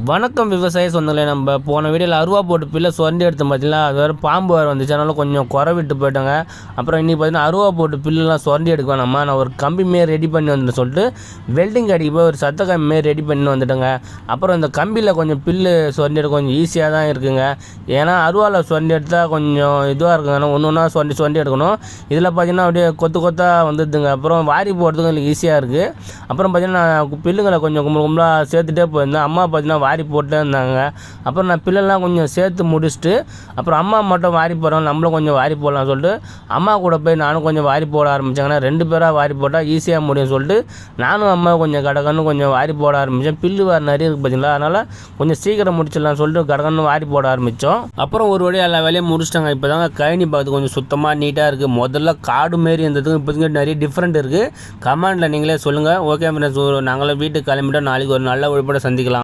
வணக்கம் விவசாய சொந்தங்களே. நம்ம போன வீடியோவில் அருவா போட்டு பிள்ளை சொரண்டி எடுத்து பார்த்தீங்களா, அது வேறு பாம்பு வேறு வந்துச்சு, அதனால கொஞ்சம் குறை விட்டு போயிட்டோங்க. அப்புறம் இன்றைக்கி பார்த்தீங்கன்னா அருவா போட்டு பில்லுலாம் சொரண்டி எடுக்க வேணாமா, நான் ஒரு கம்பி மாரி ரெடி பண்ணி வந்துட்டு சொல்லிட்டு வெல்டிங் கடைக்கு போய் ஒரு சத்த கம்பி மாரி ரெடி பண்ணி வந்துட்டேங்க. அப்புறம் இந்த கம்பியில் கொஞ்சம் பில்லு சொரண்டி எடுக்க கொஞ்சம் ஈஸியாக தான் இருக்குங்க. ஏன்னா அருவாவில் சொரண்டி எடுத்தால் கொஞ்சம் இதுவாக இருக்குங்க, ஒன்று ஒன்றா சொரண்டி எடுக்கணும். இதில் பார்த்தீங்கன்னா அப்படியே கொத்தாக வந்துடுதுங்க. அப்புறம் வாரி போடுறதுக்கு ஈஸியாக இருக்குது. அப்புறம் பார்த்தீங்கன்னா நான் பில்லுங்களை கொஞ்சம் கும்பலாக சேர்த்துட்டே போயிருந்தேன். அம்மா பார்த்தீங்கன்னா வாரி போட்டே இருந்தாங்க. அப்புறம் நான் பில்லெல்லாம் கொஞ்சம் சேர்த்து முடிச்சுட்டு அப்புறம் அம்மா மட்டும் வாரி போடுறாங்க, நம்மளும் கொஞ்சம் வாரி போடலாம் சொல்லிட்டு அம்மா கூட போய் நானும் கொஞ்சம் வாரி போட ஆரம்பித்தாங்கன்னா 2 பேராக வாரி போட்டால் ஈஸியாக முடியும் சொல்லிட்டு நானும் அம்மா கொஞ்சம் கடகன்னு கொஞ்சம் வாரி போட ஆரம்பித்தேன். பில்லு வேறு நிறைய இருக்குது பார்த்தீங்களா, அதனால் கொஞ்சம் சீக்கிரம் முடிச்சிடலாம் சொல்லிட்டு கடகன்னு வாரி போட ஆரம்பித்தோம். அப்புறம் ஒரு வழியாக எல்லா வேலையும் முடிச்சிட்டாங்க. இப்போ தாங்க கழனி பார்த்து கொஞ்சம் சுத்தமாக நீட்டாக இருக்குது. முதல்ல காடு மாரி இருந்ததுக்கு இப்போதைக்கு நிறைய டிஃப்ரெண்ட் இருக்குது. கமெண்டில் நீங்களே சொல்லுங்கள். ஓகே ஃப்ரெண்ட்ஸ், நாங்களும் வீட்டுக்கு கிளம்பிட்டோம். நாளைக்கு ஒரு நல்ல வழிபாட சந்திக்கலாம்.